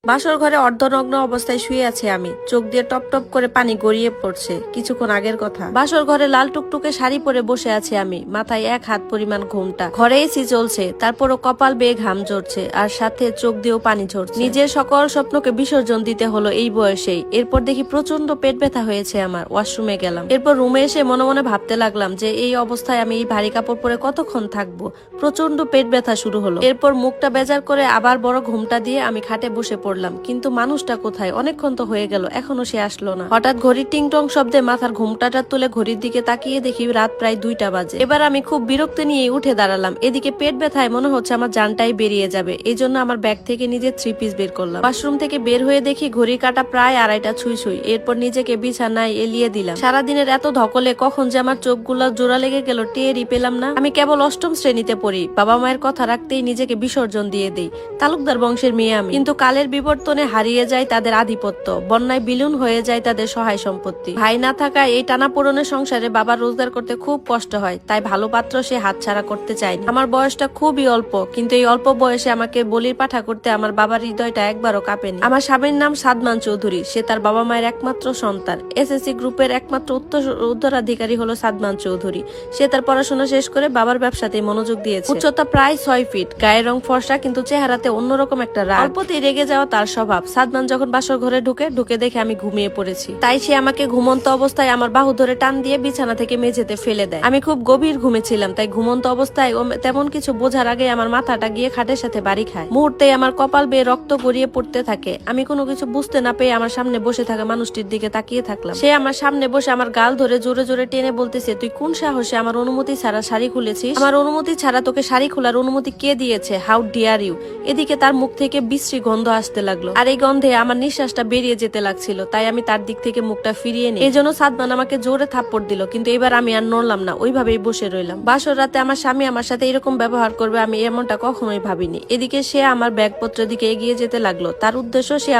বাসর ঘরে অর্ধনগ্ন অবস্থায় শুয়ে আছি আমি, চোখ দিয়ে টপ টপ করে পানি গড়িয়ে পড়ছে। কিছুক্ষণ আগের কথা। বাসর ঘরে লাল টুকটুকে শাড়ি পরে বসে আছি আমি, মাথায় 1 হাত পরিমাণ ঘোমটা। ঘরে এসি চলছে, তারপরও কপাল বেয়ে ঘাম ঝরছে, আর সাথে চোখ দিয়েও পানি ঝরছে। নিজের সকল স্বপ্নকে বিসর্জন দিতে হলো এই বয়সেই। এরপর দেখি প্রচন্ড পেট ব্যথা হয়েছে আমার, ওয়াশরুমে গেলাম। এরপর রুমে এসে মনে মনে ভাবতে লাগলাম যে এই অবস্থায় আমি এই ভারী কাপড় পরে কতক্ষণ থাকবো। প্রচন্ড পেট ব্যথা শুরু হলো। এরপর মুখটা বেজার করে আবার বড় ঘুমটা দিয়ে আমি খাটে বসে পড়লাম। কিন্তু মানুষটা কোথায়? অনেকক্ষণ তো হয়ে গেল, এখনো সে আসলো না। হঠাৎ ঘড়ির টিং টং শব্দে মাথার ঘুমটাটা তুলে ঘড়ির দিকে তাকিয়ে দেখি রাত প্রায় 2টা বাজে। এবার আমি খুব বিরক্তি নিয়ে উঠে দাঁড়ালাম। এদিকে পেট ব্যথায় মনে হচ্ছে আমার জানটাই বেরিয়ে যাবে। এই জন্য আমার ব্যাগ থেকে নিজের 3 পিস বের করলাম। ওয়াশরুম থেকে বের হয়ে দেখি ঘড়ির কাঁটা প্রায় 2:30 ছুঁই ছুঁই। এরপর নিজেকে বিছানায় এলিয়ে দিলাম। সারাদিনের এত ধকলে কখন যে আমার চোখগুলো জোড়া লেগে গেল টেরই পেলাম না। আমি কেবল 8ম শ্রেণীতে পড়ি। বাবা মায়ের কথা রাখতেই নিজেকে বিসর্জন দিয়ে দেই। তালুকদার বংশের মেয়ে আমি, কিন্তু কালের বিবর্তনে হারিয়ে যায় তাদের আধিপত্য, বন্যায় বিলীন হয়ে যায় তাদের সহায় সম্পত্তি। ভাই না থাকায় এই টানাপোড়েনের সংসারে বাবার রোজগার করতে খুব কষ্ট হয়, তাই ভালো পাত্র সে হাতছাড়া করতে চায়নি। আমার বয়সটা খুবই অল্প, কিন্তু এই অল্প বয়সে আমাকে বলির পাঠা করতে আমার বাবার হৃদয়টা একবারও কাঁপেনি। আমার স্বামীর নাম সাদমান চৌধুরী। সে তার বাবা মায়ের একমাত্র সন্তান। এসএসসি গ্রুপের একমাত্র উত্তরাধিকারী হলো সাদমান চৌধুরী। সে তার পড়াশোনা শেষ করে বাবার ব্যবসাতেই মনোযোগ দিয়েছে। উচ্চতা প্রায় 6 ফিট, গায়ের রং ফর্সা, কিন্তু চেহারাতে অন্যরকম একটা রাগ। অল্পতেই রেগে যাওয়া তার স্বভাব। সাদমান যখন বাসর ঘরে ঢুকে দেখে আমি ঘুমিয়ে পড়েছি, তাই সে আমাকে ঘুমন্ত অবস্থায় আমার বাহু ধরে টান দিয়ে বিছানা থেকে মেঝেতে ফেলে দেয়। আমি খুব গভীর ঘুমেছিলাম, তাই ঘুমন্ত অবস্থায় ও তেমন কিছু বোঝার আগে আমার মাথাটা গিয়ে খাটের সাথে বাড়ি খায়। মুহূর্তেই আমার কপাল বেয়ে রক্ত গড়িয়ে পড়তে থাকে। আমি কোনো কিছু বুঝতে না পেয়ে আমার সামনে বসে থাকা মানুষটির দিকে তাকিয়ে থাকলাম। সে আমার সামনে বসে আমার গাল ধরে জোরে জোরে টেনে বলতেছে, তুই কোন সাহসে আমার অনুমতি ছাড়া শাড়ি খুলেছিস? আমার অনুমতি ছাড়া তোকে শাড়ি খোলার অনুমতি কে দিয়েছে? How dare you? এদিকে তার মুখ থেকে বিশ্রী গন্ধ আসতে লাগলো, আর এই গন্ধে আমার নিঃশ্বাসটা বেরিয়ে যেতে লাগছিল। তাই আমি তার দিক থেকে মুখটা ফিরিয়ে নিই। এই জন্য সাদমান আমাকে জোরে থাপ্পড় দিল, কিন্তু এবার আমি আর নড়লাম না, ওইভাবেই বসে রইলাম। বাসর রাতে আমার স্বামী আমার সাথে এরকম ব্যবহার করবে আমি এমনটা কখনোই ভাবিনি। এদিকে সে আমার ব্যাগপত্রের দিকে এগিয়ে যেতে লাগলো। তার উদ্দেশ্য সে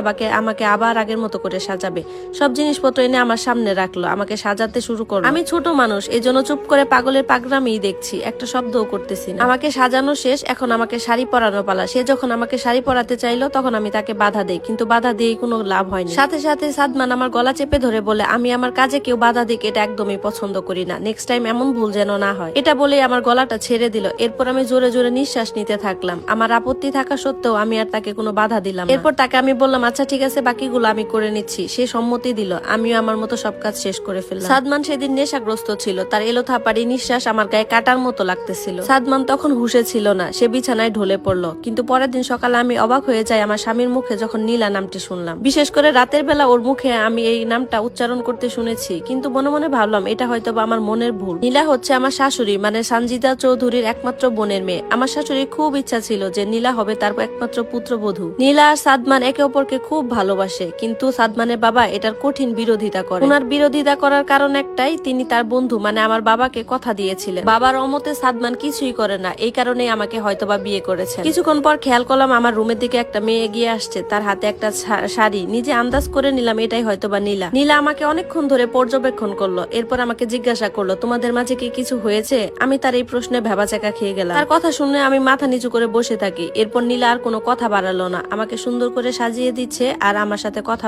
আমাকে আবার আগের মতো করে সাজাবে। সব জিনিসপত্র এনে আমার সামনে রাখলো, আমাকে সাজাতে শুরু করলো। আমি ছোট মানুষ, এই জন্য চুপ করে পাগলের পাগড়ামি দেখছি, একটা শব্দও করতেছি না। আমাকে সাজানো শেষ, এখন আমাকে শাড়ি পরানো পালা। সে যখন আমাকে শাড়ি পরাতে চাইলো তখন আমি তাকে বাধা দেই, কিন্তু বাধা দিয়ে কোনো লাভ হয়নি। সাথে সাথে সাদমান আমার গলা চেপে ধরে বলে, আমি আমার কাজে কেউ বাধা দিক এটা একদমই পছন্দ করি না, নেক্সট টাইম এমন ভুল যেন না হয়। এটা বলে আমার গলাটা ছেড়ে দিল। এরপর আমি জোরে জোরে নিঃশ্বাস নিতে থাকলাম। আমার আপত্তি থাকা সত্ত্বেও আমি আর তাকে কোনো বাধা দিলাম না। এরপর তাকে আমি বললাম, আচ্ছা ঠিক আছে, বাকিগুলো আমি করে নিচ্ছি। সে সম্মতি দিল। আমিও আমার মতো সব কাজ শেষ করে ফেললাম। সাদমান সেদিন নেশাগ্রস্ত ছিল, তার এলোথাপাড়ি নিঃশ্বাস আমার গায়ে কাটার মতো লাগতেছিল। সাদমান তখন হুঁশে ছিল না, সে বিছানায় ঢলে পড়লো। কিন্তু পরের দিন সকালে আমি অবাক হয়ে যাই আমার স্বামীর মুখে যখন নীলা নামটি শুনলাম। বিশেষ করে রাতের বেলা ওর মুখে আমি এই নামটা উচ্চারণ করতে শুনেছি, কিন্তু মনে মনে ভাবলাম এটা হয়তো বা আমার মনের ভুল। নীলা হচ্ছে আমার শাশুড়ি, মানে সানজিদা চৌধুরীর একমাত্র বোনের মেয়ে। আমার শাশুড়ির খুব ইচ্ছা ছিল যে নীলা হবে তার একমাত্র পুত্রবধূ। নীলা আর সাদমান একে অপরকে খুব ভালোবাসে, কিন্তু সাদমানের বাবা এটার কঠিন বিরোধিতা করে। ওনার বিরোধিতা করার কারণ একটাই, তিনি তার বন্ধু মানে আমার বাবাকে কথা দিয়েছিলেন। বাবার অমতে সাদমান কিছুই করে না, এই কারণে আমাকে হয়তোবা বিয়ে করেছেন। কিছুক্ষণ পর খেয়াল করলাম আমার রুমের দিকে একটা মেয়ে এগিয়ে আসছে, তার হাতে একটা শাড়ি। নিজে আন্দাজ করে নিলাম এটাই হয়তোবা নীলা। নীলা আমাকে অনেকক্ষণ ধরে পর্যবেক্ষণ করলো। এরপর আমাকে জিজ্ঞাসা করলো, তোমাদের মাঝে কি কিছু হয়েছে? আমি তার এই প্রশ্নে ভেবাচাকা খেয়ে গেলাম। তার কথা শুনে আমি মাথা নিচু করে বসে থাকি। এরপর নীলা আর কোনো কথা বাড়ালো না, আমাকে সুন্দর করে সাজিয়ে দিচ্ছে আর আমার সাথে কথা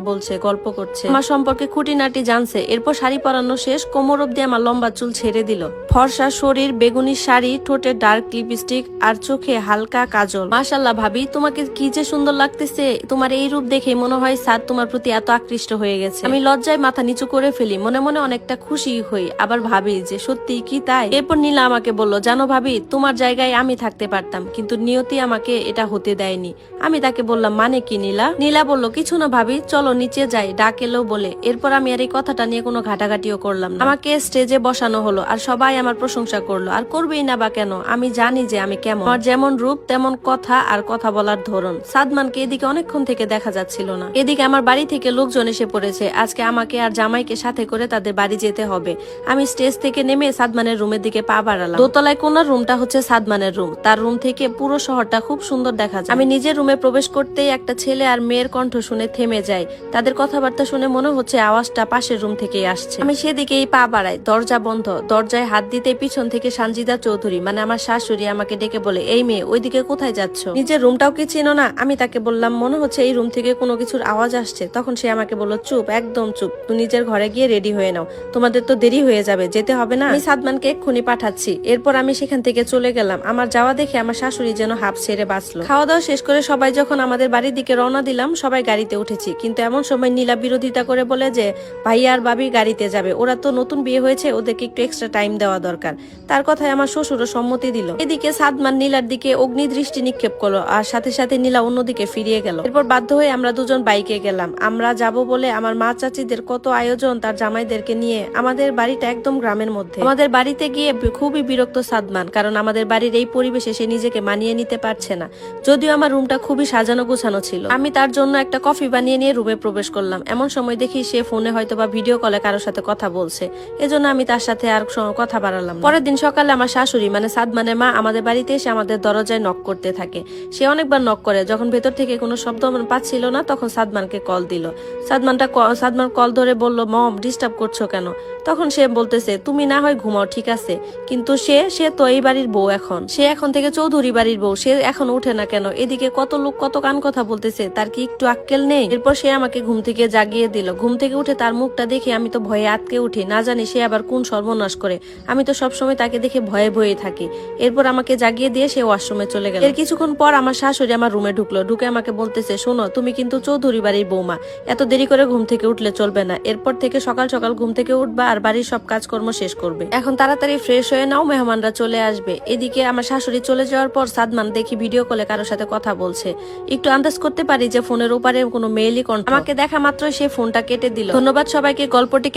বলছে, গল্প করছে, আমার সম্পর্কে খুঁটিনাটি জানছে। এরপর শাড়ি পরানো শেষ, কোমর অব্দি আমার লম্বা চুল ছেড়ে দিল। ফর্সা শরীর, বেগুনি শাড়ি, ঠোঁটে ডার্ক লিপস্টিক আর চোখে হালকা কাজল। মাশাআল্লাহ ভাবি, তোমাকে কি যে সুন্দর লাগতেছে। তোমার এই রূপ দেখে মনে হয় স্যার তোমার প্রতি এত আকৃষ্ট হয়ে গেছে। আমি লজ্জায় মাথা নিচু করে ফেলি, মনে মনে অনেকটা খুশি হই, আবার ভাবি যে সত্যি কি তাই। এরপর নীলা আমাকে বলল, জানো ভাবি, তোমার জায়গায় আমি থাকতে পারতাম, কিন্তু নিয়তি আমাকে এটা হতে দেয়নি। আমি তাকে বললাম, মানে কি নীলা? নীলা বলল, কিছু না ভাবি, চলো নিচে যাই, ডাক এলো বলে। এরপর আমি আর এই কথাটা নিয়ে কোনো ঘাটাঘাটিও করলাম না। আমাকে স্টেজে বসানো হলো, আর সবাই আমার প্রশংসা করলো। আর করবেই না বা কেন? আমি জানি যে আমি কেমন, আমার যেমন রূপ তেমন কথা আর কথা বলার ধরন। সাদমানকে এদিকে অনেকক্ষণ থেকে দেখা যাচ্ছিল না। এদিকে আমার বাড়ি থেকে লোকজন এসে পড়েছে। আজকে আমাকে আর জামাইকে সাথে করে তাদের বাড়ি যেতে হবে। আমি স্টেজ থেকে নেমে সাদমানের রুমের দিকে পা বাড়ালাম। দোতলায় কোনার রুমটা হচ্ছে সাদমানের রুম। তার রুম থেকে পুরো শহরটা খুব সুন্দর দেখা যায়। আমি নিজের রুমে প্রবেশ করতেই একটা ছেলে আর মেয়ের কণ্ঠ শুনে থেমে যাই। তাদের কথাবার্তা শুনে মনে হচ্ছে আওয়াজটা পাশের রুম থেকেই আসছে। আমি সেদিকেই পা বাড়াই, দরজা বন্ধ। দরজায় হাত দিতে পিছন থেকে সানজিদা চৌধুরী মানে আমার শাশুড়ি আমাকে ডেকে বলে, এই মেয়ে, ওইদিকে কোথায় যাচ্ছ? নিজের রুমটাও কি চেনো না? আমি তাকে বললাম মনে হচ্ছে এই রুম থেকে কোনো কিছুর আওয়াজ আসছে। তখন সে আমাকে বলল চুপ, একদম চুপ, তুই নিজের ঘরে গিয়ে রেডি হয়ে নাও, তোমাদের তো দেরি হয়ে যাবে, যেতে হবে না? আমি সাদমানকে এক্ষুনি পাঠাচ্ছি। এরপর আমি সেখান থেকে চলে গেলাম। আমার যাওয়া দেখে আমার শাশুড়ি যেন হাফ ছেড়ে বাঁচলো। খাওয়া দাওয়া শেষ করে সবাই যখন আমাদের বাড়ির দিকে রওনা দিলাম, সবাই গাড়িতে উঠেছি, কিন্তু এমন সময় নীলা বিরোধিতা করে বলে যে ভাইয়া আর ভাবি গাড়িতে যাবে, ওরা তো নতুন বিয়ে হয়েছে, ওদেরকে একটু এক্সট্রা টাইম দেওয়া দরকার। তার কথায় আমার শ্বশুরও সম্মতি দিল। এদিকে সাদমান নীলার দিকে অগ্নি দৃষ্টি নিক্ষেপ করলো, আর সাথে সাথে নীলা অন্যদিকে ফিরিয়ে গেল। এরপর বাধ্য হয়ে আমরা দুজন বাইকে গেলাম। আমরা যাব বলে আমার মা চাচিদের কত আয়োজন, তার জামাইদেরকে নিয়ে। আমাদের বাড়িটা একদম গ্রামের মধ্যে। আমাদের বাড়িতে গিয়ে খুবই বিরক্ত সাদমান, কারণ আমাদের বাড়ির এই পরিবেশে সে নিজেকে মানিয়ে নিতে পারছে না। যদিও আমার রুমটা খুবই সাজানো গোছানো ছিল। আমি তার জন্য একটা কফি বানিয়ে নিয়ে রুমে প্রবেশ করলাম। এমন সময় দেখি সে ফোনে হয়তো বা ভিডিও কলে কারোর সাথে কথা বলছে। এজন্য আমি তার সাথে আর কথা বাড়ালাম না। পরের দিন সকালে আমার শাশুড়ি মানে সাদমানের মা আমাদের বাড়িতে এসে আমাদের দরজায় নক করতে থাকে। সে অনেকবার নক করে, যখন ভেতর থেকে কোনো শব্দ পাচ্ছিল না তখন সাদমানকে কল দিল। সাদমান কল ধরে বলল, মম ডিস্টার্ব করছো কেন? তখন সে বলতেছে, তুমি না হয় ঘুমাও, ঠিক আছে, কিন্তু সে তো এই বাড়ির বউ, সে এখন থেকে চৌধুরী বাড়ির বউ, সে এখন উঠে না কেন? এদিকে কত লোক কত কান কথা বলতেছে, তার কি একটু আক্কেল নেই? এরপর সে আমাকে ঘুম থেকে জাগিয়ে দিল। ঘুম থেকে উঠে তার মুখটা দেখে আমি তো ভয়ে আটকে উঠি, না জানি সে আবার কোন সর্বনাশ করে। আমি তো সবসময় তাকে দেখে ভয়ে ভয়ে থাকি। এরপর আমাকে জাগিয়ে দিয়ে সে ওয়াশরুমে চলে গেল। এর কিছুক্ষণ পর আমার শাশুড়ি আমার রুমে ঢুকলো। ঢুকে আমাকে বলতেছে, শোনো, তুমি কিন্তু চৌধুরী বাড়ির বৌমা, এত দেরি করে ঘুম থেকে উঠলে চলবে না। এরপর থেকে সকাল সকাল ঘুম থেকে উঠবা আর বাড়ির সব কাজকর্ম শেষ করবে। এখন তাড়াতাড়ি ফ্রেশ হয়ে নাও, মেহমানরা চলে আসবে। এদিকে আমার শাশুড়ি চলে যাওয়ার পর সাদমান দেখি ভিডিও কলে কারোর সাথে কথা বলছে। একটু আন্দাজ করতে পারি যে ফোনের ওপারে কোনো মেয়েলি কণ্ঠ। আমাকে দেখা মাত্র সে ফোনটা কেটে দিল। ধন্যবাদ সবাইকে। গল্পটি